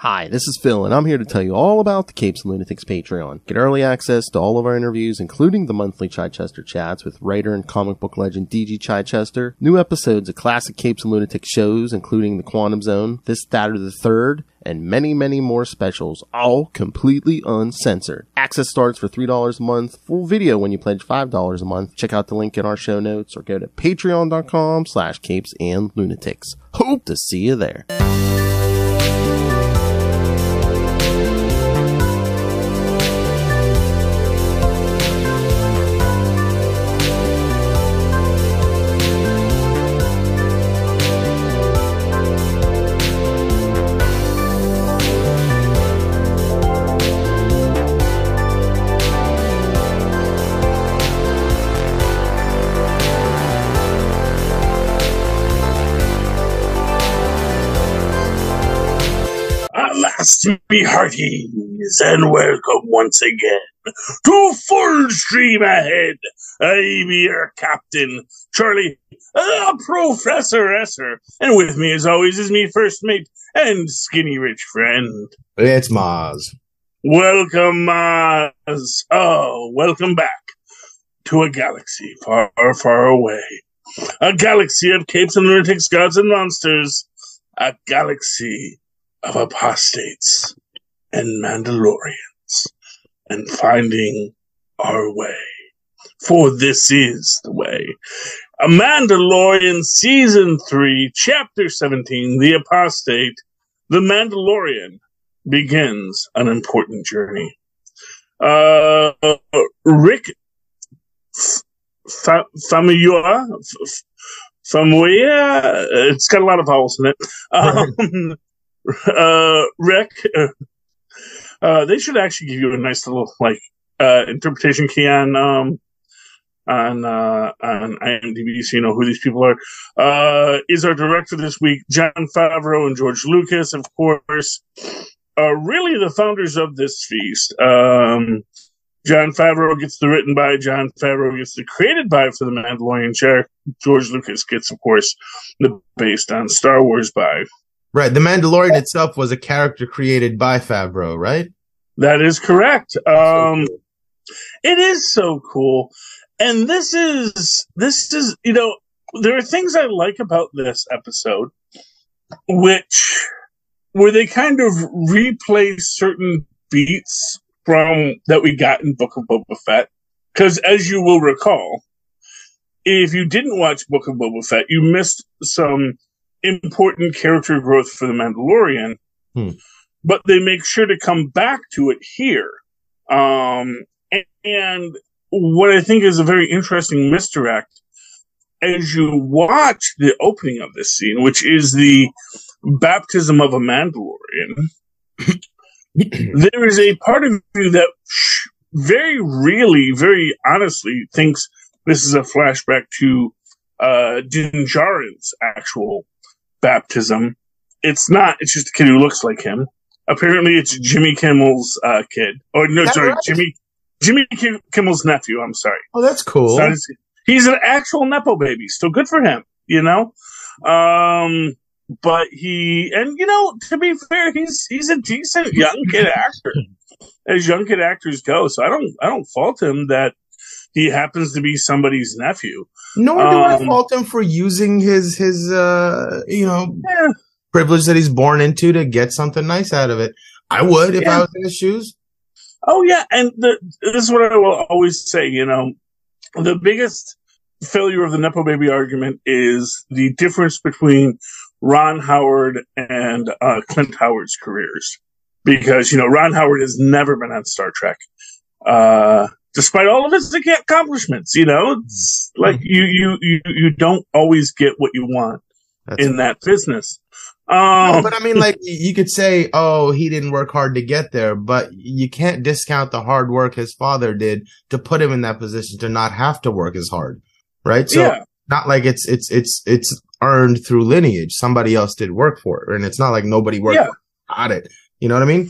Hi, this is Phil, and I'm here to tell you all about the Capes and Lunatics Patreon. Get early access to all of our interviews, including the monthly Chichester chats with writer and comic book legend D.G. Chichester, new episodes of classic Capes and Lunatics shows, including The Quantum Zone, This, That, or the Third, and many, many more specials, all completely uncensored. Access starts for $3 a month, full video when you pledge $5 a month. Check out the link in our show notes or go to patreon.com/CapesandLunatics. Hope to see you there. Me hearties, and welcome once again to Full Stream Ahead. I be your captain, Charlie, Professor Esser, and with me as always is me first mate and skinny rich friend. It's Mozz. Welcome, Mozz. Oh, welcome back to a galaxy far, far away. A galaxy of capes and lunatics, gods and monsters. A galaxy of apostates and Mandalorians, and finding our way. For this is the way. A Mandalorian Season 3, Chapter 17, The Apostate, The Mandalorian begins an important journey. Rick Famuyiwa, it's got a lot of vowels in it. Rick, they should actually give you a nice little interpretation key on IMDb, so you know who these people are. Is our director this week, Jon Favreau and George Lucas, of course, really the founders of this feast. Jon Favreau gets the written by, Jon Favreau gets the created by for the Mandalorian chair. George Lucas gets, of course, the based on Star Wars by. Right, the Mandalorian itself was a character created by Favreau, right? That is correct. It is so cool. And this is, you know, there are things I like about this episode, where they kind of replay certain beats from that we got in Book of Boba Fett. Because as you will recall, if you didn't watch Book of Boba Fett, you missed some important character growth for the Mandalorian, but they make sure to come back to it here. And what I think is a very interesting misdirect, as you watch the opening of this scene, which is the baptism of a Mandalorian, there is a part of you that very really, very honestly thinks this is a flashback to Din Djarin's actual baptism. It's not. It's just a kid who looks like him. Apparently, it's Jimmy Kimmel's kid. Oh no, sorry, right? Jimmy Kimmel's nephew. I'm sorry. Oh, that's cool. He's an actual nepo baby. Still good for him, you know. But to be fair, he's a decent young kid actor, as young kid actors go. So I don't fault him that he happens to be somebody's nephew. Nor do I fault him for using his privilege that he's born into to get something nice out of it. I would if I was in his shoes. Oh, yeah. And this is what I will always say, you know, the biggest failure of the Nepo Baby argument is the difference between Ron Howard and Clint Howard's careers. Because, you know, Ron Howard has never been on Star Trek. Despite all of his accomplishments, you know, it's like you don't always get what you want in that business. No, but I mean, like, you could say, oh, he didn't work hard to get there, but you can't discount the hard work his father did to put him in that position to not have to work as hard, right? So not like it's earned through lineage. Somebody else did work for it, and it's not like nobody worked on it. You know what I mean?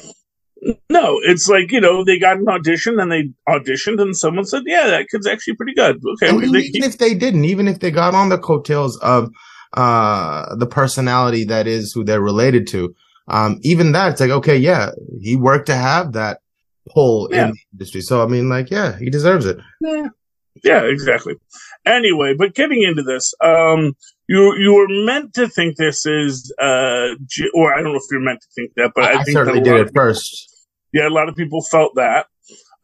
No, it's like, you know, they got an audition and they auditioned and someone said, yeah, that kid's actually pretty good. Okay. If they didn't, even if they got on the coattails of the personality that is who they're related to, Even that, it's like, okay, yeah, he worked to have that pull in the industry. So, I mean, like, yeah, he deserves it. Yeah, exactly. Anyway, but getting into this, you were meant to think this is, or I don't know if you're meant to think that, but I think certainly did at first. Yeah, a lot of people felt that.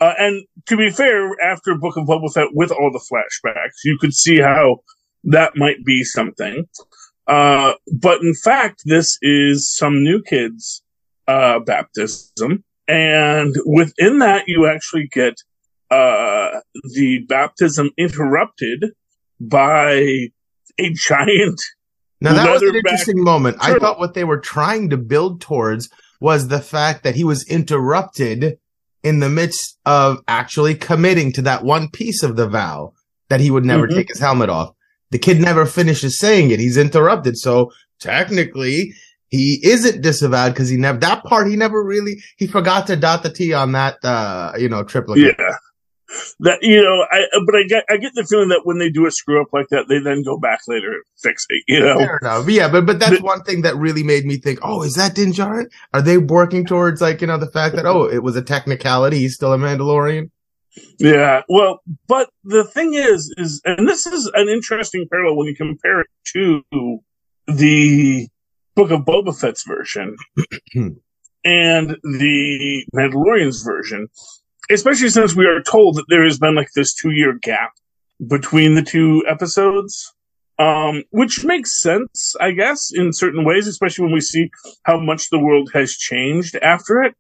And to be fair, after Book of Boba Fett, with all the flashbacks, you could see how that might be something. But in fact, this is some new kid's baptism. And within that, you actually get the baptism interrupted by a giant. Now, that was an interesting moment. I thought what they were trying to build towards was the fact that he was interrupted in the midst of actually committing to that one piece of the vow that he would never take his helmet off. The kid never finishes saying it. He's interrupted. So technically, he isn't disavowed because he never really, he forgot to dot the T on that, triplicate. Yeah. That, but I get the feeling that when they do a screw up like that, they then go back later and fix it, Fair enough. Yeah, but that's one thing that really made me think, oh, is that Din Djarin? Are they working towards, the fact that, it was a technicality, he's still a Mandalorian? Yeah, well, but the thing is, and this is an interesting parallel when you compare it to the Book of Boba Fett's version and the Mandalorian's version, especially since we are told that there has been this 2-year gap between the two episodes, which makes sense, I guess, in certain ways, especially when we see how much the world has changed after it.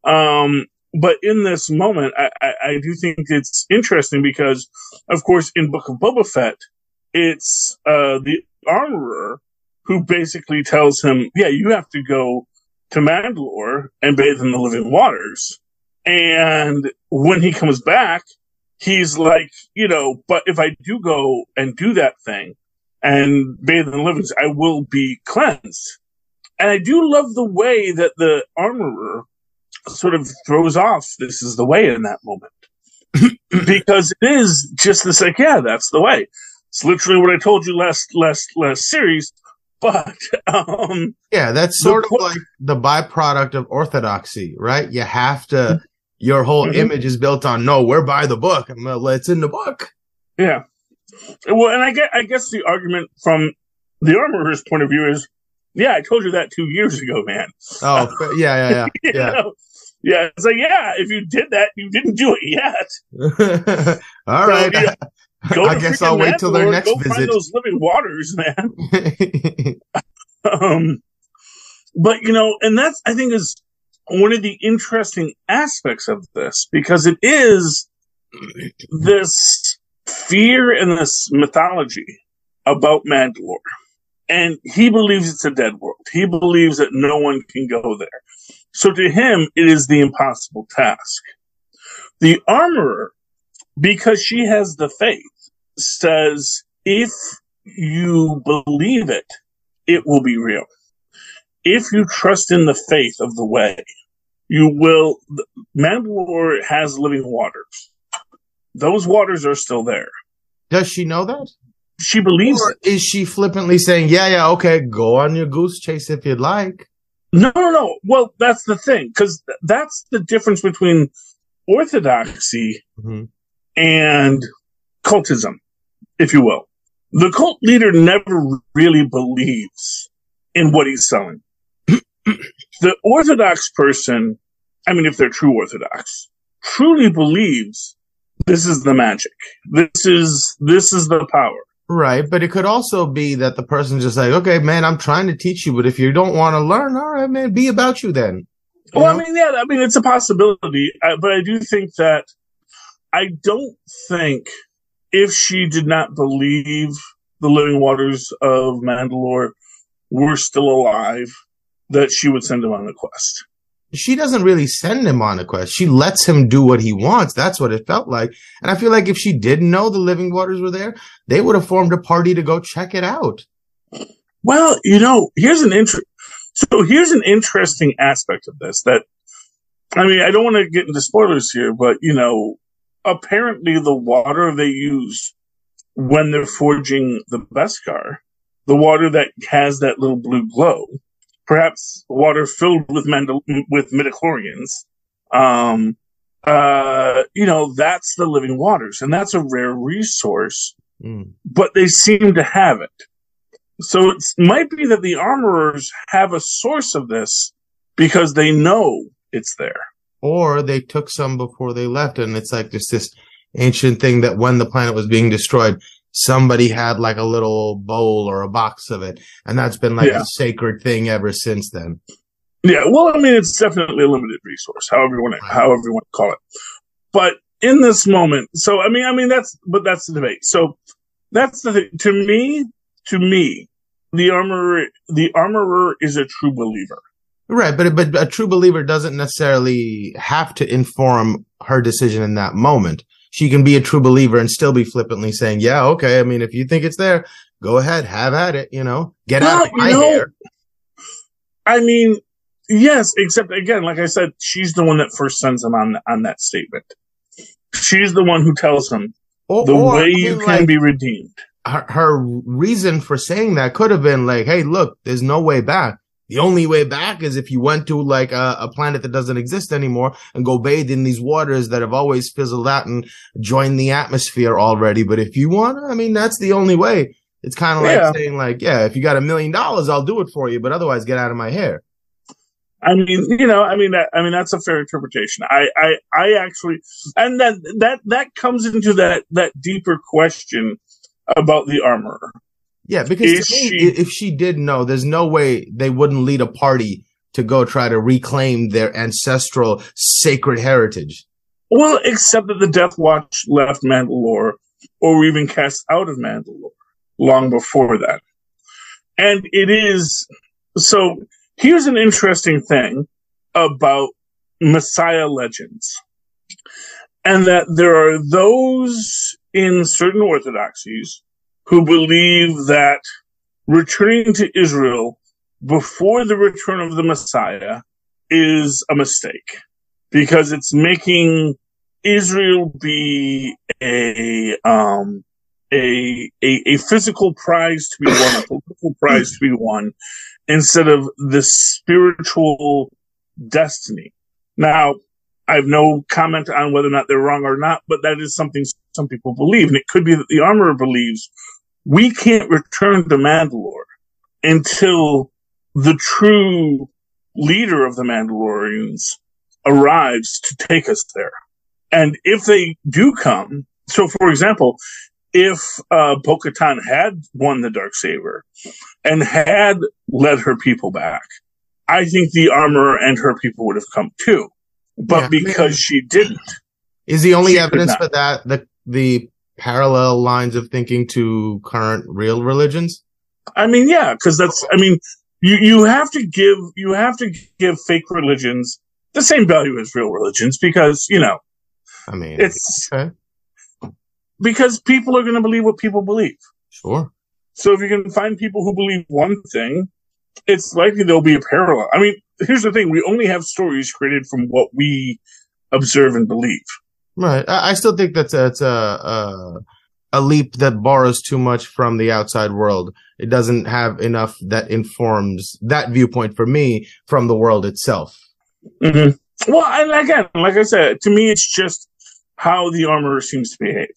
But in this moment, I do think it's interesting because, of course, in Book of Boba Fett, it's the armorer who basically tells him, yeah, you have to go to Mandalore and bathe in the living waters. And when he comes back, he's like, but if I do go and do that thing and bathe in the living waters, I will be cleansed. And I do love the way that the armorer sort of throws off this is the way in that moment. Because it is just this yeah, that's the way. It's literally what I told you last series. But yeah, that's sort of like the byproduct of orthodoxy, right? You have to, your whole image is built on, no, we're by the book. It's in the book. Yeah. Well, and I guess the argument from the armorer's point of view is, yeah, I told you that 2 years ago, man. Oh, yeah. Yeah, it's if you did that, you didn't do it yet. All right. I guess I'll wait till their next visit. Find those living waters, man. But, and that's, I think, is one of the interesting aspects of this, because it is this fear and this mythology about Mandalore. And he believes it's a dead world. He believes that no one can go there. So to him, it is the impossible task. The armorer, because she has the faith, says, if you believe it, it will be real. If you trust in the faith of the way, you will. Mandalore has living waters. Those waters are still there. Does she know that? She believes it. Is she flippantly saying, yeah, okay, go on your goose chase if you'd like? No. Well, that's the thing, because that's the difference between orthodoxy and cultism, if you will. The cult leader never really believes in what he's selling. The orthodox person, if they're true orthodox, truly believes this is the magic. This is the power. Right, but it could also be that the person's just like, okay, man, I'm trying to teach you, but if you don't want to learn, all right, man, be about you then. Well, it's a possibility, but I do think that I don't think if she did not believe the living waters of Mandalore were still alive, that she would send him on a quest. She doesn't really send him on a quest. She lets him do what he wants. That's what it felt like. And I feel like if she didn't know the living waters were there, they would have formed a party to go check it out. Well, here's an interesting aspect of this that, I don't want to get into spoilers here, but, apparently the water they use when they're forging the Beskar, the water that has that little blue glow, perhaps water filled with midichlorians. That's the living waters, and that's a rare resource. But they seem to have it. So it might be that the armorers have a source of this because they know it's there. Or they took some before they left, and it's like just this ancient thing that when the planet was being destroyed, somebody had like a little bowl or a box of it, and that's been like a sacred thing ever since then. Yeah, well, I mean, it's definitely a limited resource, however you want to call it. But in this moment, so I mean, that's the debate. So that's the thing. To me, the armorer is a true believer. Right, but a true believer doesn't necessarily have to inform her decision in that moment. She can be a true believer and still be flippantly saying, yeah, okay, I mean, if you think it's there, go ahead, have at it, get out of my hair. I mean, yes, except again, like I said, she's the one that first sends him on that statement. She's the one who tells him you can be redeemed. Her reason for saying that could have been like, hey, look, there's no way back. The only way back is if you went to like a planet that doesn't exist anymore and go bathe in these waters that have always fizzled out and joined the atmosphere already. But if you want, I mean, that's the only way. It's kind of like saying like, yeah, if you got $1 million, I'll do it for you. But otherwise, get out of my hair. I mean, that's a fair interpretation. I actually, and that comes into that deeper question about the armorer. Yeah, because if she did know, there's no way they wouldn't lead a party to go try to reclaim their ancestral sacred heritage. Well, except that the Death Watch left Mandalore, or were even cast out of Mandalore long before that. And it is, so here's an interesting thing about Messiah legends. And that there are those in certain orthodoxies who believe that returning to Israel before the return of the Messiah is a mistake, because it's making Israel be a physical prize to be won, a political prize to be won, instead of the spiritual destiny. Now, I have no comment on whether or not they're wrong or not, but that is something some people believe, and it could be that the armorer believes we can't return to Mandalore until the true leader of the Mandalorians arrives to take us there. And if they do come, so for example, if Bo-Katan had won the Darksaber and had led her people back, I think the armorer and her people would have come too. But because she didn't. Is the only evidence for that the parallel lines of thinking to current real religions? I mean, yeah, because you have to give fake religions the same value as real religions, because, it's okay. Because people are going to believe what people believe. Sure. So if you can find people who believe one thing, it's likely there'll be a parallel. I mean, here's the thing. We only have stories created from what we observe and believe. Right. I still think that's a leap that borrows too much from the outside world. It doesn't have enough that informs that viewpoint for me from the world itself. Mm-hmm. Well, and again, like I said, to me, it's just how the armorer seems to behave.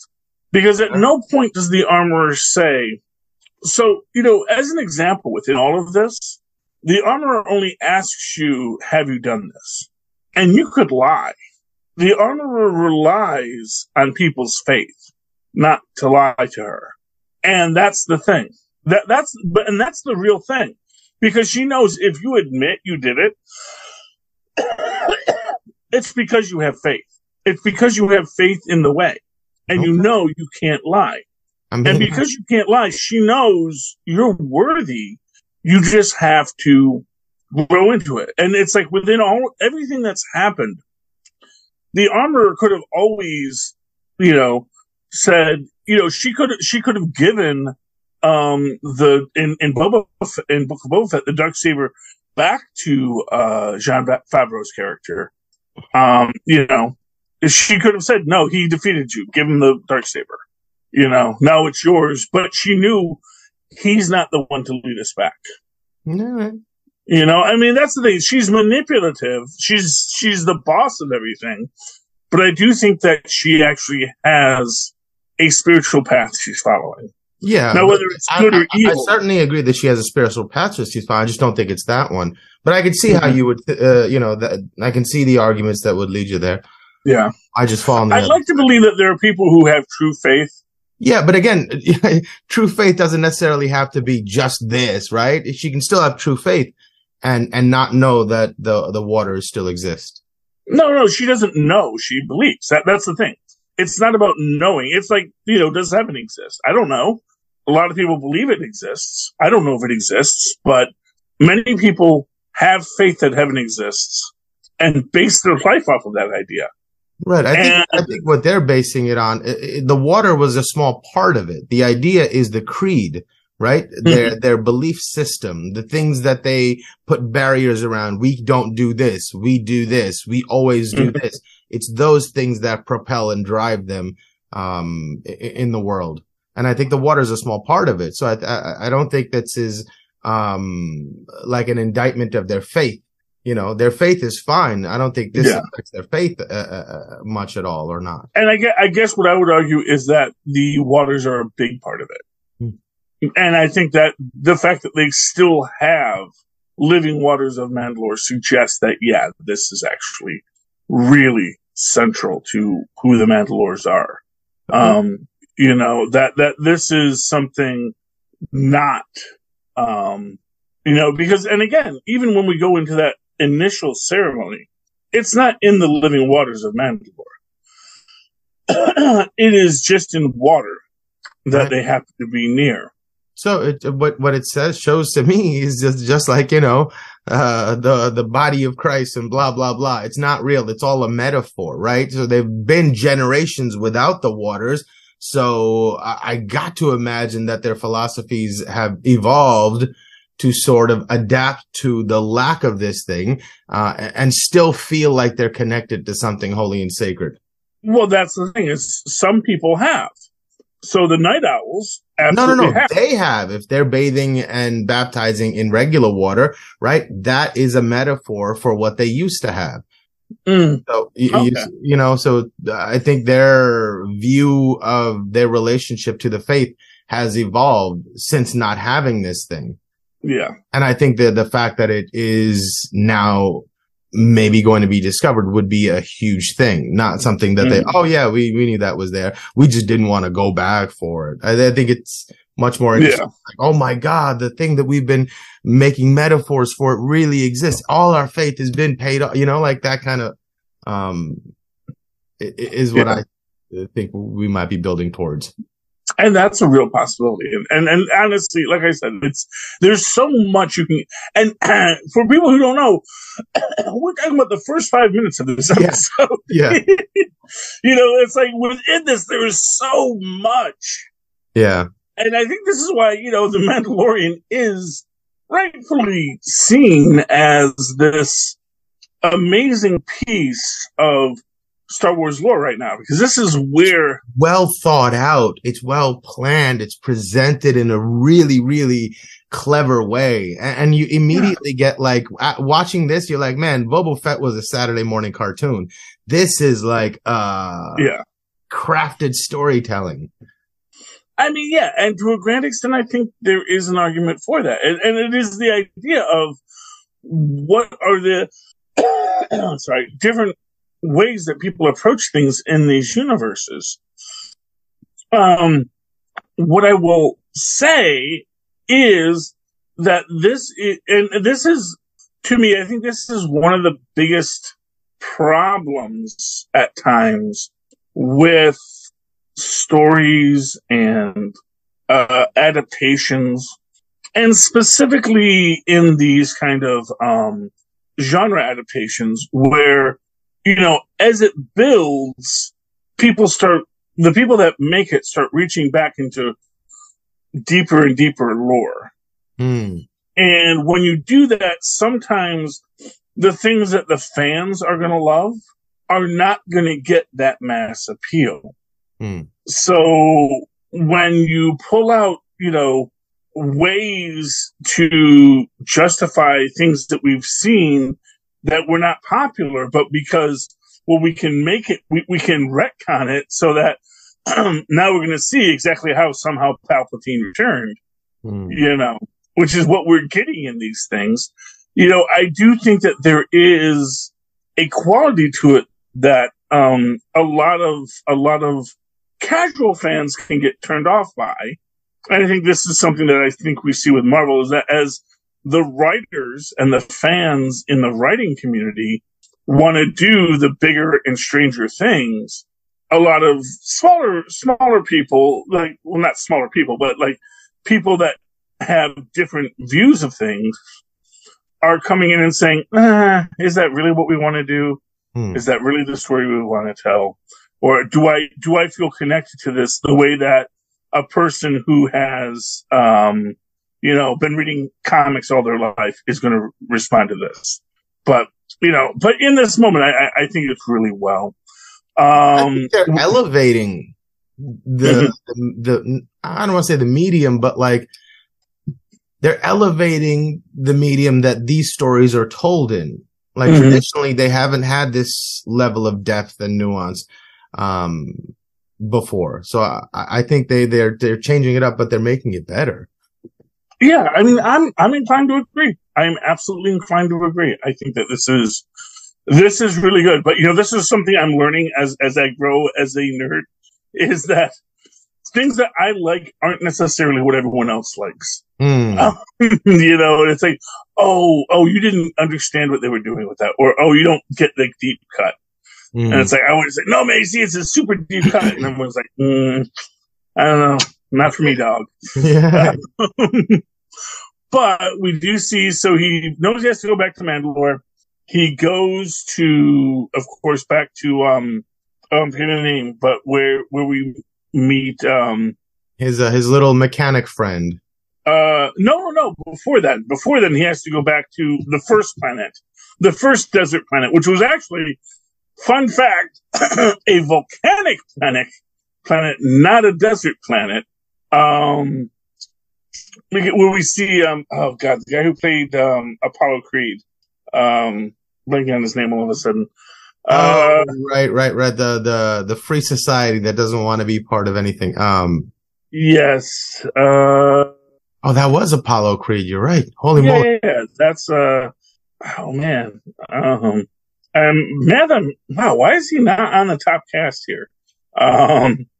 Because at no point does the armorer say, so, as an example within all of this, the armorer only asks you, have you done this? And you could lie. The armorer relies on people's faith not to lie to her. And that's the thing. That's the real thing. Because she knows if you admit you did it, it's because you have faith. It's because you have faith in the way. And you know you can't lie. And because you can't lie, she knows you're worthy. You just have to grow into it. And it's like within everything that's happened, the armorer could have always, said, she could have given in Book of Boba Fett the Darksaber back to Jean Favreau's character. She could have said, no, he defeated you. Give him the Darksaber. Now it's yours. But she knew he's not the one to lead us back. All right. You know, I mean, that's the thing. She's manipulative. She's the boss of everything. But I do think that she actually has a spiritual path she's following. Yeah. Now, whether it's good or evil. I certainly agree that she has a spiritual path she's following. I just don't think it's that one. But I can see how you would, I can see the arguments that would lead you there. Yeah. I just fall in the I'd like to believe that there are people who have true faith. Yeah, but again, true faith doesn't necessarily have to be just this, right? She can still have true faith and not know that the waters still exist. No, she doesn't know. She believes. That's the thing. It's not about knowing. It's like, does heaven exist? I don't know. A lot of people believe it exists. I don't know if it exists, but many people have faith that heaven exists and base their life off of that idea. Right. I think what they're basing it on, the water was a small part of it. The idea is the creed, right? Their belief system, the things that they put barriers around. We don't do this. We do this. We always do this. It's those things that propel and drive them, in the world. And I think the water is a small part of it. So I don't think this is, like an indictment of their faith. Their faith is fine. I don't think this affects their faith much at all, or not. And I guess what I would argue is that the waters are a big part of it. And I think that the fact that they still have living waters of Mandalore suggests that, this is actually really central to who the Mandalores are. That this is something not, because, and again, even when we go into that initial ceremony, it's not in the living waters of Mandalore. It is just in water that they happen to be near. So what it shows to me is just like, the body of Christ and blah, blah, blah. It's not real. It's all a metaphor, right? So they've been generations without the waters. So I got to imagine that their philosophies have evolved to sort of adapt to the lack of this thing, and still feel like they're connected to something holy and sacred. Well, that's the thing, is some people have. So the night owls absolutely have. They have. If they're bathing and baptizing in regular water, right? That is a metaphor for what they used to have. So, so I think their view of their relationship to the faith has evolved since not having this thing. Yeah. And I think that the fact that it is now maybe going to be discovered would be a huge thing, not something that we knew that was there. We just didn't want to go back for it. I think it's much more interesting. Like, oh my God, the thing that we've been making metaphors for, it really exists. All our faith has been paid off, like that kind of, is what I think we might be building towards. And that's a real possibility. And honestly, like I said, there's so much you can, and for people who don't know, we're talking about the first 5 minutes of this episode. Yeah. It's like within this, there is so much. Yeah. And I think this is why, the Mandalorian is rightfully seen as this amazing piece of Star Wars lore right now, because this is where well thought out, it's well planned, it's presented in a really, really clever way, and you immediately get like, watching this, you're like, man, Boba Fett was a Saturday morning cartoon. This is like crafted storytelling. I mean, and to a grand extent, I think there is an argument for that, and it is the idea of what are the different ways that people approach things in these universes. What I will say is that this is, to me, I think this is one of the biggest problems at times with stories and adaptations, and specifically in these kind of genre adaptations where, as it builds, the people that make it start reaching back into deeper and deeper lore. And when you do that, sometimes the things that the fans are going to love are not going to get that mass appeal. So when you pull out, ways to justify things that we've seen that were not popular, but because, well, we can make it, we can retcon it so that now we're going to see exactly how somehow Palpatine returned, which is what we're getting in these things. I do think that there is a quality to it that a lot of casual fans can get turned off by. And I think this is something that I think we see with Marvel, is that as the writers and the fans in the writing community want to do the bigger and stranger things, a lot of smaller people, not smaller people, but people that have different views of things are coming in and saying, is that really what we want to do? Is that really the story we want to tell? Or do I feel connected to this the way that a person who has, been reading comics all their life is going to respond to this? But in this moment, I think it's really well. I think they're elevating the I don't want to say the medium, but they're elevating the medium that these stories are told in. Traditionally, they haven't had this level of depth and nuance before. So I think they're changing it up, but they're making it better. Yeah, I mean, I'm inclined to agree. I'm absolutely inclined to agree. I think that this is really good. But this is something I'm learning as I grow as a nerd, is that things that I like aren't necessarily what everyone else likes. And it's like, oh, you didn't understand what they were doing with that, or you don't get the deep cut. And it's like, I always say, no, man, see, it's a super deep cut, and everyone's like, I don't know, not for me, dog. Yeah. But we do see, so he knows he has to go back to Mandalore. He goes to, of course, back to I'm forgetting the name, but where we meet his little mechanic friend. No. Before then, he has to go back to the first planet, the first desert planet, which was actually, fun fact, a volcanic planet, not a desert planet. Where we see, the guy who played Apollo Creed, blanking on his name all of a sudden. Right. The free society that doesn't want to be part of anything. Yes. That was Apollo Creed. You're right. Holy moly. Yeah. That's, oh man. Wow. Why is he not on the top cast here?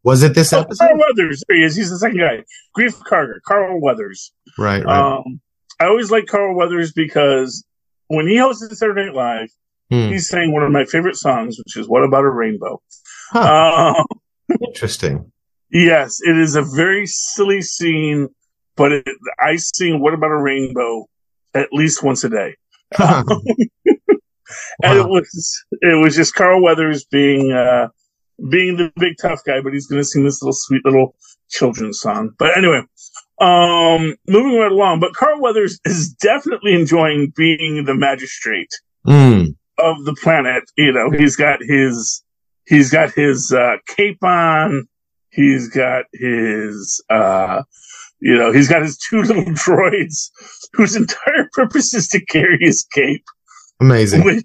Was it this episode? Carl Weathers. There he is. He's the second guy. Grief Carter. Carl Weathers. Right. I always like Carl Weathers because when he hosted Saturday Night Live, he sang one of my favorite songs, which is "What About a Rainbow." Huh. Interesting. Yes, it is a very silly scene, but I sing "What About a Rainbow" at least once a day. And it was just Carl Weathers being the big tough guy, but he's going to sing this little sweet little children's song. But anyway, moving right along. But Carl Weathers is definitely enjoying being the magistrate of the planet. He's got his cape on. He's got his he's got his two little droids whose entire purpose is to carry his cape. Amazing. Which,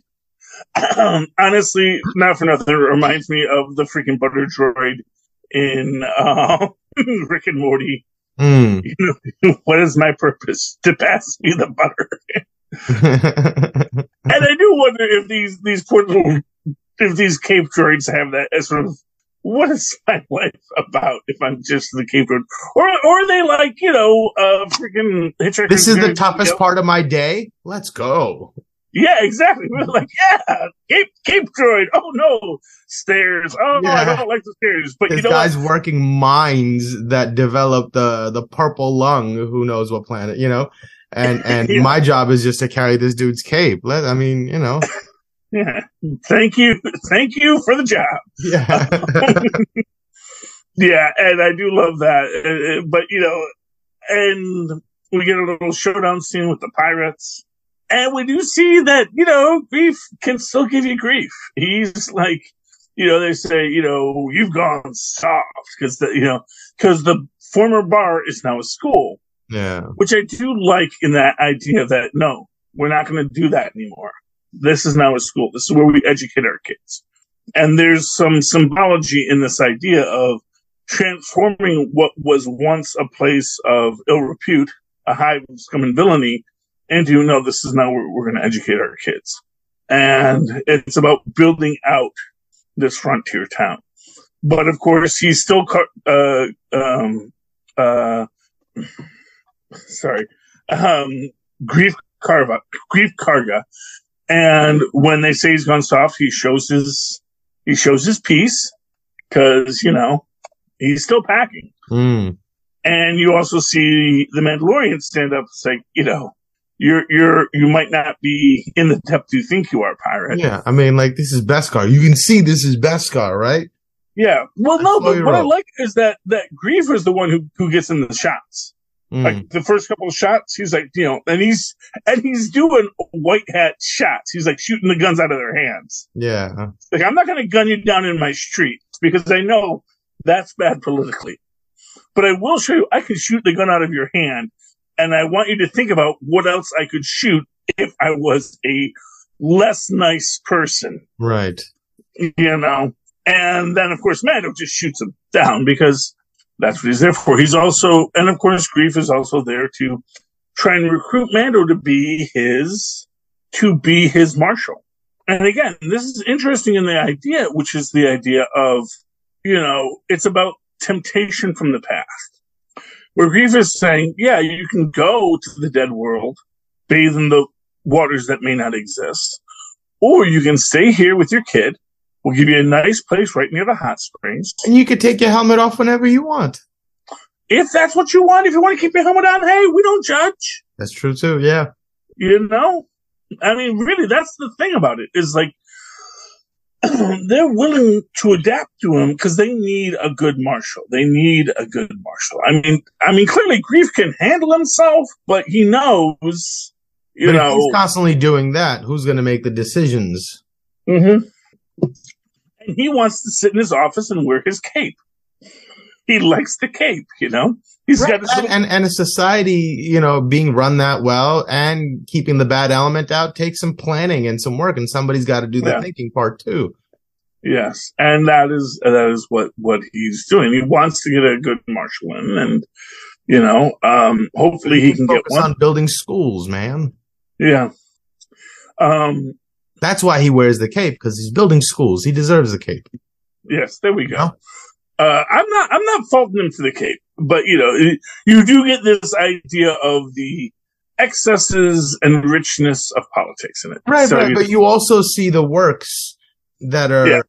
honestly, not for nothing, it reminds me of the freaking butter droid in Rick and Morty. What is my purpose? To pass me the butter. And I do wonder if these poor little, if these cape droids have that as sort of, what is my life about if I'm just the cape droid? Or are they like, freaking Hitchhiker's This is the toughest part of my day? Let's go. Yeah, exactly. We're like, cape droid. Oh no, stairs. Oh, yeah. I don't like the stairs. But this guy's working mines that developed the purple lung. Who knows what planet? And yeah. My job is just to carry this dude's cape. Yeah. Thank you for the job. Yeah. Yeah, and I do love that. But and we get a little showdown scene with the pirates. And we do see that, grief can still give you grief. He's like, they say, you've gone soft because the former bar is now a school. Yeah. Which I do like in that idea that, no, we're not going to do that anymore. This is now a school. This is where we educate our kids. And there's some symbology in this idea of transforming what was once a place of ill repute, a hive of scum and villainy, into, no, this is now where we're going to educate our kids. And it's about building out this frontier town. But of course, he's still, Grief Karga. And when they say he's gone soft, he shows his piece, because, you know, he's still packing. Mm. And you also see the Mandalorian stand up and say, you know, you might not be in the depth you think you are, pirate. Yeah, I mean, like, this is Beskar. You can see this is Beskar, right? Yeah. Well, no, but what I like is that Grief is the one who gets in the shots. Like the first couple of shots, he's like, you know, and he's doing white hat shots. He's like shooting the guns out of their hands. Yeah. Like, I'm not going to gun you down in my street because I know that's bad politically. But I will show you, I can shoot the gun out of your hand. And I want you to think about what else I could shoot if I was a less nice person. Right. You know? And then, of course, Mando just shoots him down because that's what he's there for. He's also, and of course, Grief is also there to try and recruit Mando to be his marshal. And again, this is interesting in the idea, which is the idea of, you know, it's about temptation from the past. Where Grief is saying, yeah, you can go to the dead world, bathe in the waters that may not exist, or you can stay here with your kid. We'll give you a nice place right near the hot springs. And you can take your helmet off whenever you want. If that's what you want, if you want to keep your helmet on, hey, we don't judge. That's true too, yeah. You know? I mean, really, that's the thing about it, is like, they're willing to adapt to him because they need a good marshal. I mean, clearly Grief can handle himself, but he knows, you know. If he's constantly doing that, who's going to make the decisions? Mm-hmm. And he wants to sit in his office and wear his cape. He likes the cape, you know. He's got his and a society, you know, being run that well and keeping the bad element out takes some planning and some work, and somebody's got to do the thinking part too. Yes, and that is what he's doing. He wants to get a good marshal in, and you know, hopefully he can get one. On building schools, man. Yeah. That's why he wears the cape, because he's building schools. He deserves the cape. Yes, there we go. No? I'm not faulting him for the cape, but you know, you do get this idea of the excesses and richness of politics in it. Right, so, right. But you also see the works that are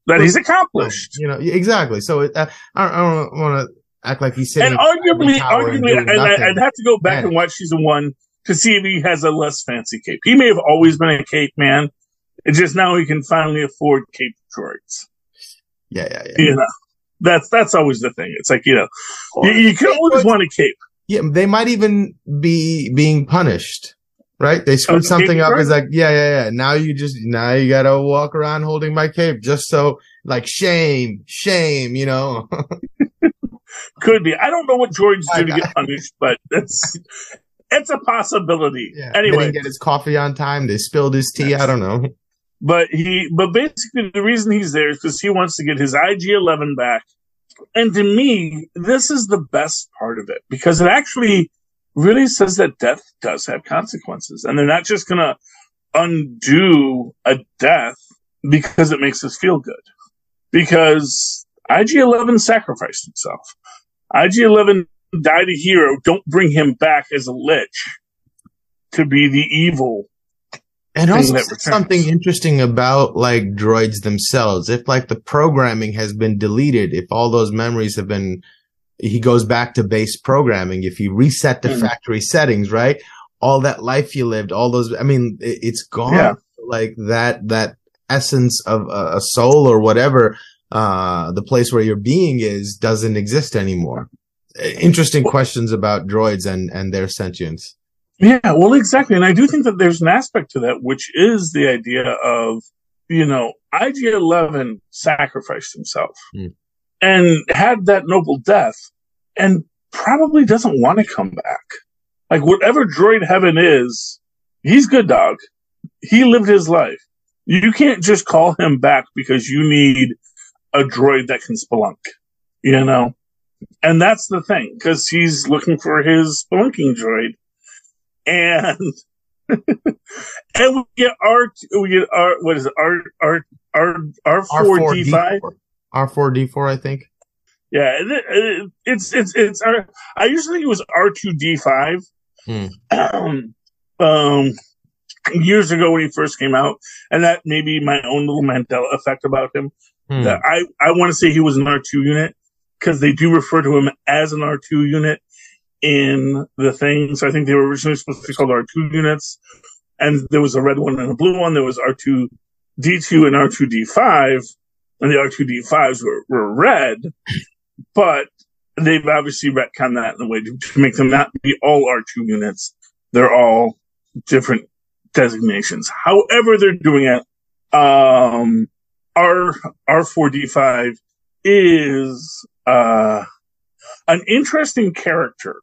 that he's accomplished. You know, exactly. So I don't want to act like he's saying. And arguably, I'd have to go back and watch season 1 to see if he has a less fancy cape. He may have always been a cape man. It's just now he can finally afford cape droids. Yeah. You know, that's always the thing. It's like, you know, you can always want a cape. Yeah, they might even be being punished, right? They screwed something up. It's like, yeah. Now you gotta walk around holding my cape just so, like, shame, you know. Could be. I don't know what droids do to get punished, but it's a possibility. Yeah, anyway, they didn't get his coffee on time. They spilled his tea. I don't know. But basically the reason he's there is because he wants to get his IG-11 back. And to me, this is the best part of it, because it actually really says that death does have consequences, and they're not just going to undo a death because it makes us feel good. Because IG-11 sacrificed himself. IG-11 died a hero. Don't bring him back as a lich to be the evil. And also something interesting about, like, droids themselves. If, like, the programming has been deleted, if all those memories have been, he goes back to base programming. If you reset the factory settings, right? All that life you lived, all those, I mean, it's gone. Yeah. Like that essence of a soul or whatever, the place where your being is doesn't exist anymore. Interesting questions about droids and their sentience. Yeah, well, exactly. And I do think that there's an aspect to that, which is the idea of, you know, IG-11 sacrificed himself and had that noble death. And probably doesn't want to come back. Like, whatever droid heaven is, he's good, dog. He lived his life. You can't just call him back because you need a droid that can spelunk, you know? And that's the thing, because he's looking for his spelunking droid. And and we get what is it? R4D5? R4D4, I think. Yeah, it's I usually think it was R2D5. Years ago when he first came out, and that may be my own little Mandela effect about him. That I want to say he was an R2 unit, because they do refer to him as an R2 unit in the thing. So I think they were originally supposed to be called R2 units, and there was a red one and a blue one. There was R2D2 and R2D5, and the R2D5s were red, but they've obviously retconned that in a way to make them not be all R2 units. They're all different designations. However they're doing it, R4D5 is an interesting character,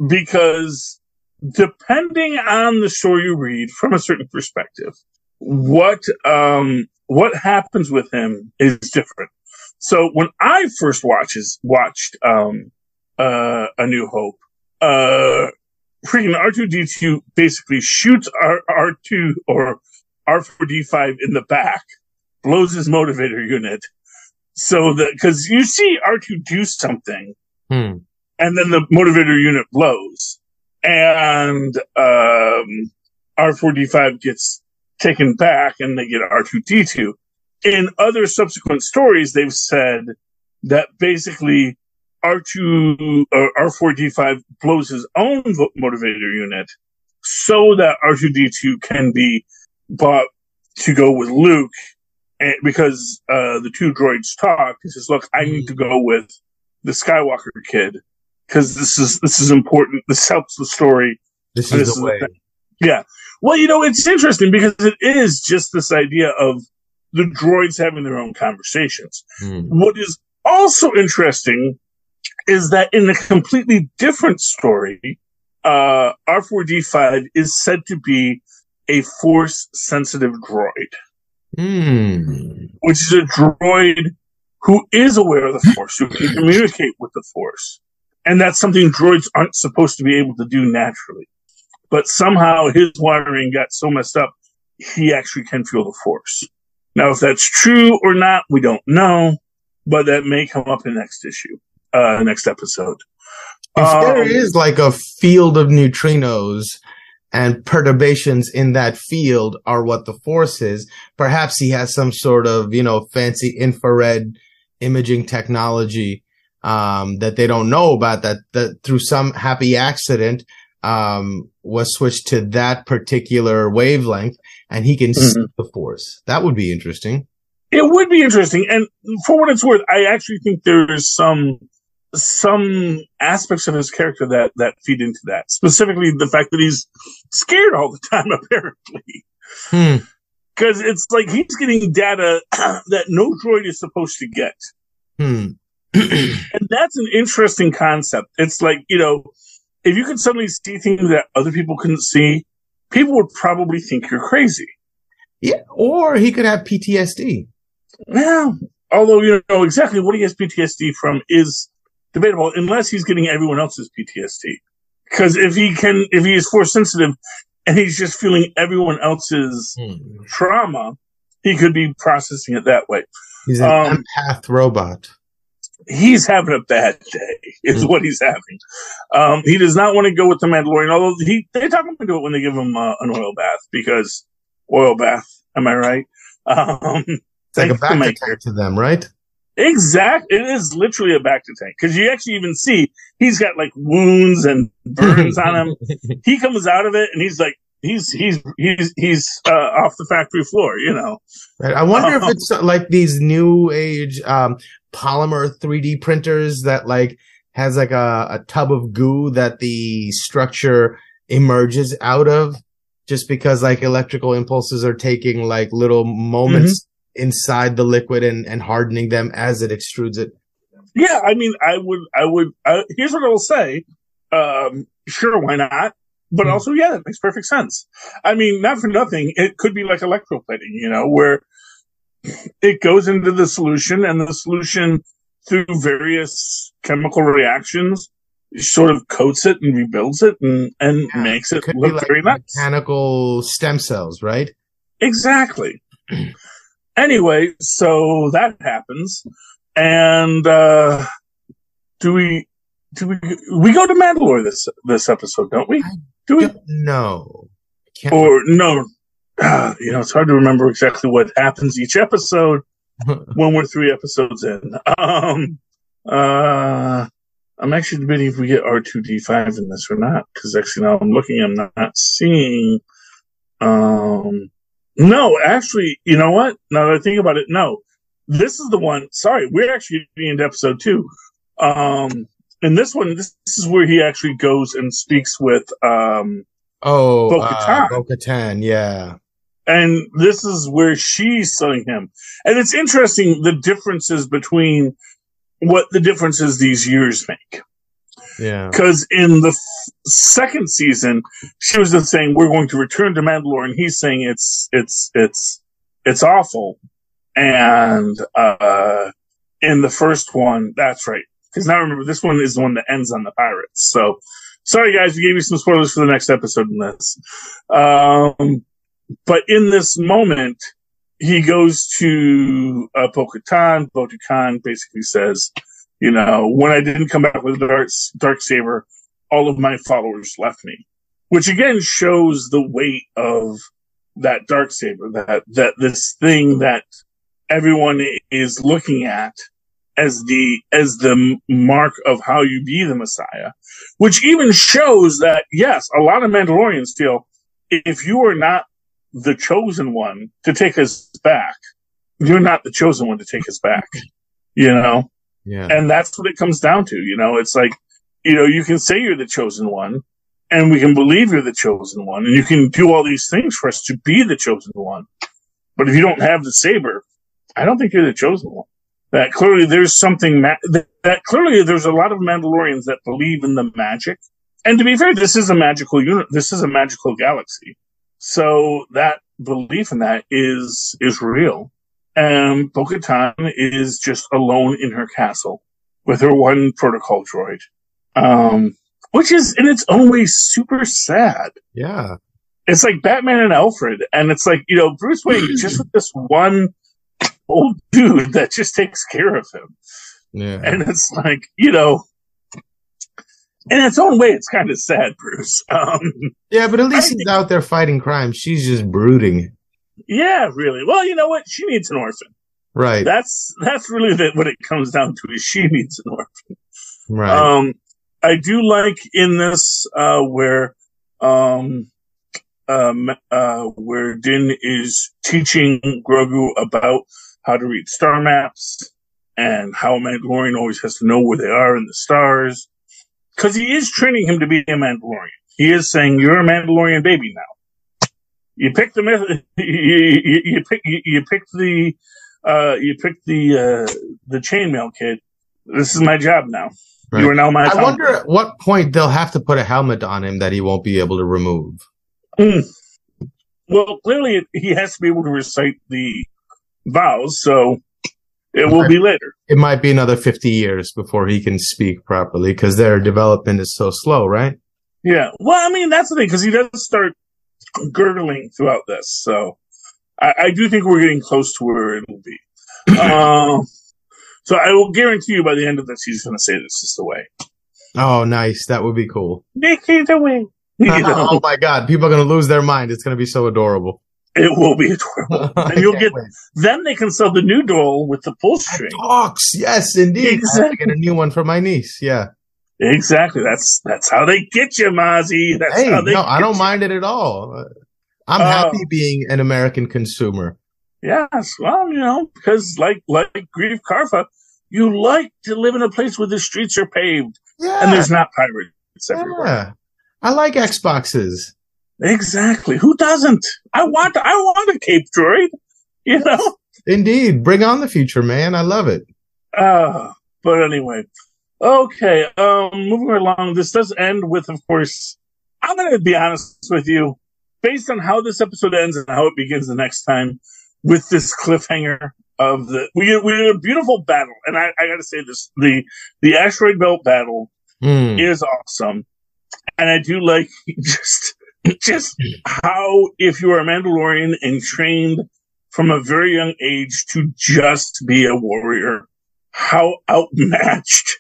because depending on the story you read from a certain perspective, what happens with him is different. So when I first watched A New Hope, freaking R2D2 basically shoots R2 or R4D5 in the back, blows his motivator unit. So that, because you see R2 do something, and then the motivator unit blows, and R4D5 gets taken back, and they get R2D2. In other subsequent stories, they've said that basically R4D5 blows his own motivator unit so that R2D2 can be bought to go with Luke, because the two droids talk. He says, "Look, I need to go with the Skywalker kid because this is important. This helps the story. This is the way." Yeah. Well, it's interesting because it is just this idea of the droids having their own conversations. What is also interesting is that in a completely different story, R4D5 is said to be a Force-sensitive droid. Which is a droid who is aware of the Force, who can communicate with the Force. And that's something droids aren't supposed to be able to do naturally. But somehow his wiring got so messed up, he actually can feel the Force. Now, if that's true or not, we don't know, but that may come up in next episode. If there is like a field of neutrinos and perturbations in that field are what the Force is, perhaps he has some sort of, fancy infrared imaging technology that they don't know about, that through some happy accident was switched to that particular wavelength, and he can see the Force. That would be interesting. It would be interesting. And for what it's worth, I actually think there's some aspects of his character that feed into that. Specifically, the fact that he's scared all the time, apparently. Because it's like he's getting data that no droid is supposed to get. And that's an interesting concept. It's like, if you could suddenly see things that other people couldn't see, people would probably think you're crazy. Yeah, or he could have PTSD. Yeah, although, exactly what he has PTSD from is debatable, unless he's getting everyone else's PTSD. Because if he is Force sensitive and he's just feeling everyone else's trauma, he could be processing it that way. He's an empath robot. He's having a bad day, is what he's having. He does not want to go with the Mandalorian, although they talk him into it when they give him an oil bath, because oil bath, am I right? It's like a back to them, right? Exactly. It is literally a back to tank, because you actually even see he's got like wounds and burns on him. He comes out of it and he's like, he's off the factory floor, Right. I wonder if it's like these new age polymer 3D printers that like has like a tub of goo that the structure emerges out of, just because like electrical impulses are taking like little moments inside the liquid and hardening them as it extrudes it. Yeah, I mean, here's what I will say. Sure, why not? But also, yeah, that makes perfect sense. I mean, not for nothing, it could be like electroplating, where it goes into the solution, and the solution, through various chemical reactions, sort of coats it and rebuilds it and makes it look like very nice. Mechanical stem cells, right? Exactly. Anyway, so that happens, and we go to Mandalore this episode, don't we? Do we? No. Or no? It's hard to remember exactly what happens each episode when we're 3 episodes in. I'm actually debating if we get R2D5 in this or not, because actually now I'm looking, I'm not seeing. No, actually, you know what? Now that I think about it, no. This is the one. Sorry, we're actually getting into episode 2. In this one, this is where he actually goes and speaks with Bo-Katan. Bo-Katan, yeah. And this is where she's selling him. And it's interesting, the differences between what the differences these years make. Yeah. Because in the second season, she was just saying, we're going to return to Mandalore, and he's saying it's awful. And in the first one, that's right. Because now remember, this one is the one that ends on the pirates. So, sorry guys, we gave you some spoilers for the next episode in this. But in this moment, he goes to Bo-Katan. Bo-Katan basically says, when I didn't come back with a dark saber, all of my followers left me. Which again shows the weight of that dark saber, that this thing that everyone is looking at as the mark of how you be the Messiah. Which even shows that, yes, a lot of Mandalorians feel, if you are not the chosen one to take us back, you're not the chosen one to take us back. Yeah. And that's what it comes down to. It's like, you can say you're the chosen one, and we can believe you're the chosen one, and you can do all these things for us to be the chosen one. But if you don't have the saber, I don't think you're the chosen one. That clearly there's something, that clearly there's a lot of Mandalorians that believe in the magic. And to be fair, this is a magical this is a magical galaxy. So that belief in that is real. And Bo-Katan is just alone in her castle with her one protocol droid. Which is in its own way super sad. Yeah. It's like Batman and Alfred, and it's like, Bruce Wayne just with this one old dude that just takes care of him. Yeah. And it's like, in its own way, it's kind of sad, Bruce. Yeah, but at least he's out there fighting crime. She's just brooding. Yeah, really. Well, you know what? She needs an orphan. Right. That's really what it comes down to, is she needs an orphan. Right. I do like in this, where Din is teaching Grogu about how to read star maps and how a Mandalorian always has to know where they are in the stars. Because he is training him to be a Mandalorian. He is saying, you're a Mandalorian baby now. You picked the chainmail kid. This is my job now. Right. You are now my. I wonder at what point they'll have to put a helmet on him that he won't be able to remove. Well, clearly he has to be able to recite the vows, so it will be later. It might be another 50 years before he can speak properly because their development is so slow, right? Yeah. Well, I mean, that's the thing, because he does start gurgling throughout this, so I do think we're getting close to where it'll be. So I will guarantee you by the end of this, he's going to say this is the way. Oh, nice. That would be cool. This is the way. Oh my God. People are going to lose their mind. It's going to be so adorable. It will be adorable. And you'll get, then they can sell the new doll with the pull string. Talks. Yes, indeed. Exactly. I have to get a new one for my niece. Yeah. Exactly. That's how they get you, Mozzie. I don't mind it at all. I'm happy being an American consumer. Yes, well, because like Grief Karfa, you like to live in a place where the streets are paved and there's not pirates everywhere. Yeah. I like Xboxes. Exactly. Who doesn't? I want a cape droid. Indeed. Bring on the future, man. I love it. But anyway, okay. Moving right along. This does end with, of course, I'm going to be honest with you, based on how this episode ends and how it begins the next time, with this cliffhanger of we had a beautiful battle, and I got to say this: the asteroid belt battle is awesome, and I do like just how, if you are a Mandalorian and trained from a very young age to just be a warrior, how outmatched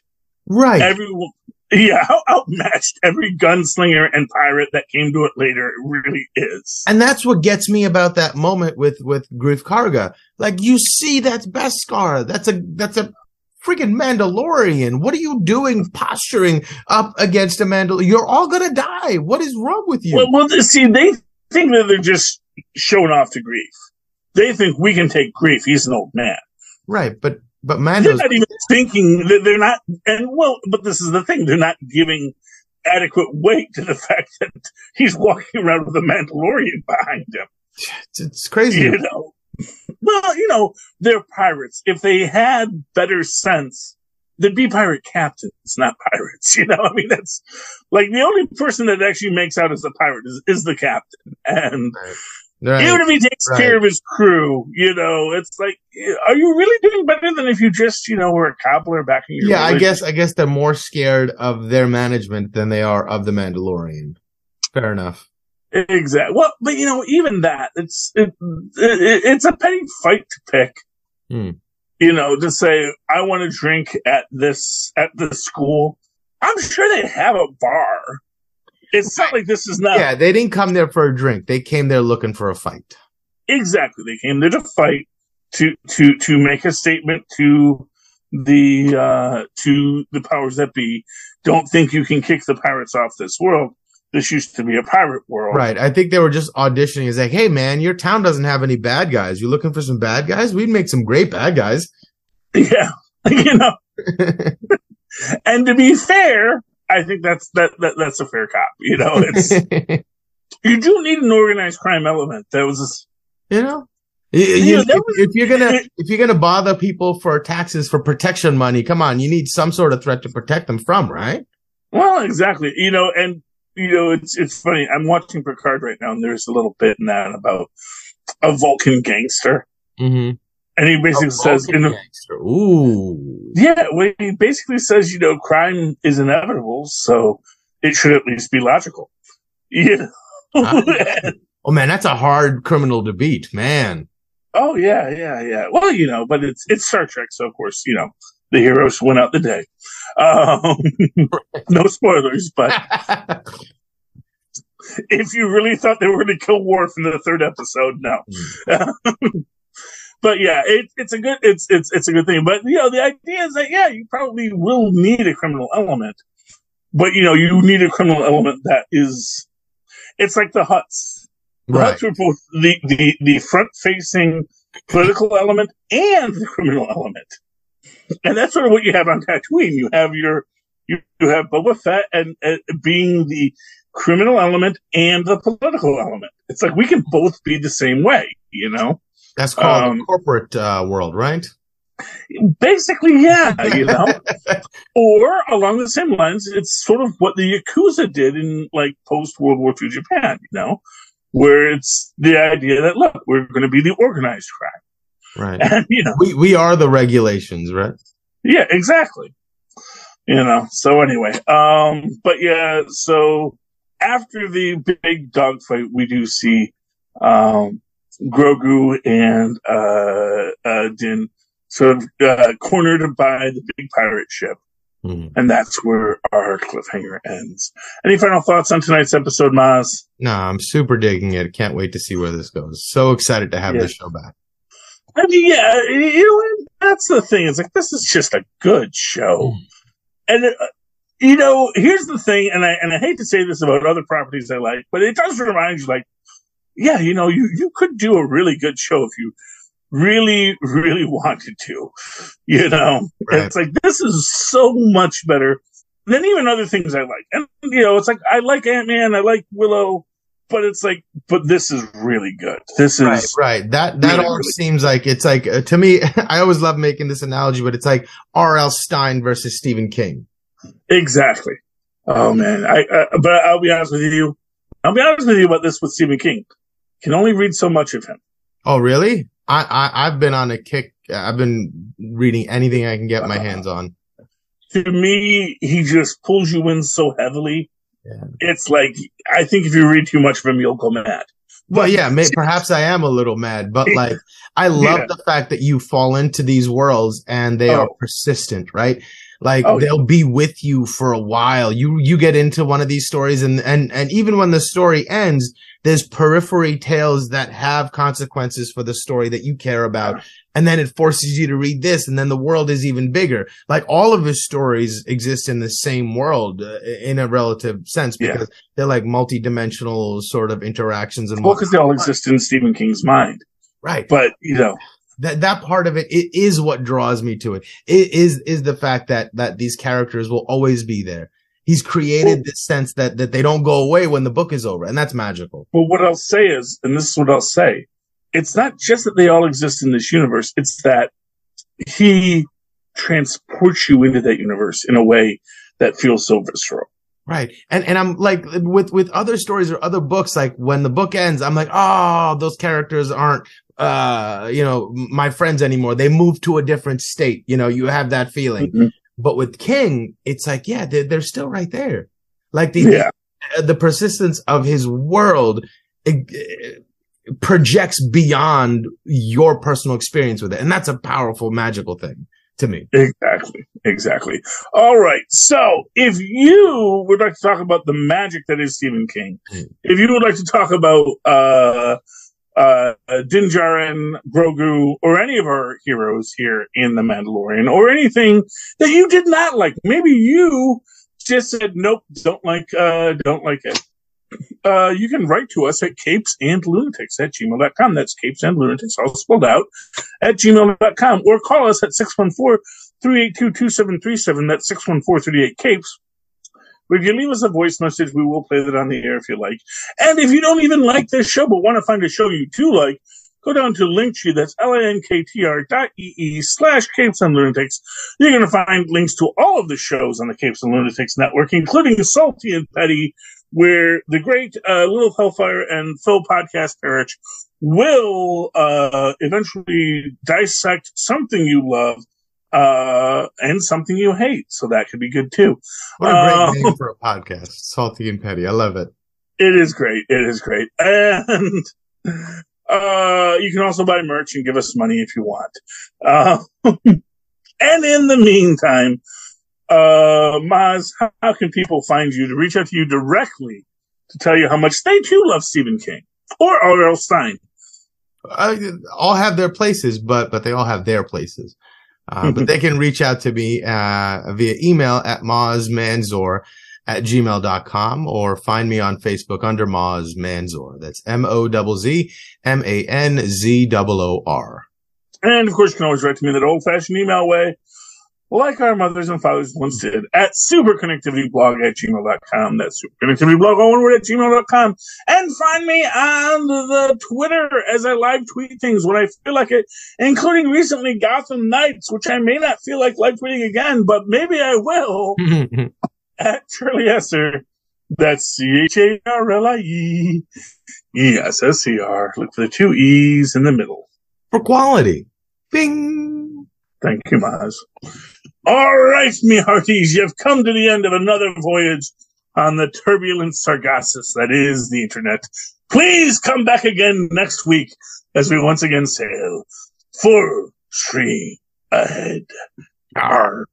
how outmatched every gunslinger and pirate that came to it later really is. And that's what gets me about that moment with Grief Karga. Like, you see, that's Beskar. That's a freaking Mandalorian. What are you doing posturing up against a Mandalorian? You're all gonna die. What is wrong with you? Well, see, they think that they're just showing off to Grief. They think we can take Grief. He's an old man. Right, but Mando's... They're not even thinking that they're not, but this is the thing, they're not giving adequate weight to the fact that he's walking around with a Mandalorian behind him. It's crazy. You know? Well, they're pirates. If they had better sense, they'd be pirate captains, not pirates. I mean, that's like the only person that actually makes out as a pirate is the captain. And even if he takes care of his crew, it's like, are you really doing better than if you just, were a cobbler back in your religion? I guess they're more scared of their management than they are of the Mandalorian. Fair enough. Exactly. Well, but even that, it's a petty fight to pick. To say, I want to drink at the school. I'm sure they have a bar. It's not like this is not. Yeah, they didn't come there for a drink. They came there looking for a fight. Exactly. They came there to fight, to make a statement to the powers that be. Don't think you can kick the pirates off this world. This used to be a pirate world. Right. I think they were just auditioning. It's like, hey, man, your town doesn't have any bad guys. You looking for some bad guys? We'd make some great bad guys. Yeah. And to be fair, I think that's a fair cop. It's you do need an organized crime element. That was, if you're gonna bother people for taxes for protection money, come on, you need some sort of threat to protect them from, right? Well, exactly. It's funny. I'm watching Picard right now, and there's a little bit in that about a Vulcan gangster. Mm-hmm. And he basically says, ooh. Yeah, well, he basically says, crime is inevitable, so it should at least be logical. Oh man, that's a hard criminal to beat, man. Oh yeah. Well, but it's Star Trek, so of course, the heroes win out the day. No spoilers, but if you really thought they were going to kill Worf in the third episode, no. But yeah, it's a good thing. But the idea is that you probably will need a criminal element, but you need a criminal element that is. It's like the Hutts. The Hutts were both the front facing political element and the criminal element, and that's sort of what you have on Tatooine. You have you have Boba Fett and being the criminal element and the political element. It's like we can both be the same way, That's called the corporate world, right? Basically, yeah, Or along the same lines, it's sort of what the Yakuza did in like post World War II Japan, where it's the idea that look, we're going to be the organized crime, right? And we are the regulations, right? Yeah, exactly. So anyway, but yeah, so after the big dogfight, we do see Grogu and Din sort of cornered by the big pirate ship. Mm-hmm. And that's where our cliffhanger ends. Any final thoughts on tonight's episode, Mozz? No, I'm super digging it. Can't wait to see where this goes. So excited to have this show back. I mean, that's the thing. It's like, this is just a good show. And, here's the thing, and I hate to say this about other properties I like, but it does remind you, like, yeah, you could do a really good show if you really, really wanted to, Right. It's like, this is so much better than even other things I like. And, it's like, I like Ant-Man, I like Willow, but it's like, but this is really good. This is right. That really, all really seems like it's like to me. I always love making this analogy, but it's like R.L. Stine versus Stephen King. Exactly. Oh man, but I'll be honest with you. I'll be honest with you about this with Stephen King. Can only read so much of him. Oh really? I've been on a kick. I've been reading anything I can get my hands on. To me, he just pulls you in so heavily. Yeah. It's like, I think if you read too much of him, you'll go mad. Well, yeah, perhaps I am a little mad, but like, I love the fact that you fall into these worlds and they are persistent, right? Like they'll be with you for a while. You get into one of these stories and even when the story ends, there's periphery tales that have consequences for the story that you care about. And then it forces you to read this, and then the world is even bigger. Like all of his stories exist in the same world in a relative sense because they're like multi-dimensional sort of interactions. And because they all exist in Stephen King's mind. Right. But, you know. That part of it is what draws me to it. It is the fact that these characters will always be there. He's created this sense that they don't go away when the book is over, and that's magical. But what I'll say is, and this is what I'll say, it's not just that they all exist in this universe, it's that he transports you into that universe in a way that feels so visceral. Right. And I'm like, with other stories or other books, like when the book ends, I'm like, oh, those characters aren't, my friends anymore. They moved to a different state. You know, you have that feeling. Mm-hmm. But with King, it's like, yeah, they're still right there. Like the persistence of his world projects beyond your personal experience with it. And that's a powerful, magical thing to me. Exactly. All right. So if you would like to talk about the magic that is Stephen King, if you would like to talk about Din Djarin, Grogu, or any of our heroes here in The Mandalorian, or anything that you did not like, maybe you just said, nope, don't like it. You can write to us at CapesandLunatics@gmail.com. That's CapesandLunatics, all spelled out, at gmail.com. Or call us at 614-382-2737. That's 614-38-CAPES. If you leave us a voice message, we will play that on the air if you like. And if you don't even like this show, but want to find a show you do like, go down to Linktree, that's linktr.ee/CapesandLunatics. You're going to find links to all of the shows on the Capes and Lunatics Network, including Salty and Petty, where the great Little Hellfire and Phil podcast Perich will eventually dissect something you love and something you hate. So that could be good too. What a great name for a podcast. Salty and Petty. I love it. It is great. And you can also buy merch and give us money if you want. And in the meantime, Mozz, how can people find you to reach out to you directly to tell you how much they too love Stephen King or R.L. Stine? All have their places, but they all have their places. But they can reach out to me via email at mozzmanzor@gmail.com or find me on Facebook under Mozz Manzor. That's MOZZMANZOOR. And of course, you can always write to me that old-fashioned email way, like our mothers and fathers once did, at superconnectivityblog@gmail.com. That's superconnectivityblog, all one word, at gmail.com. And find me on the Twitter as I live tweet things when I feel like it, including recently Gotham Knights, which I may not feel like live tweeting again, but maybe I will, at Charlie Esser. That's CHARLIE ESSER. Look for the two E's in the middle. For quality. Bing! Thank you, Mozz. All right, me hearties, you've come to the end of another voyage on the turbulent Sargassus that is the internet. Please come back again next week as we once again sail full stream ahead. Arg.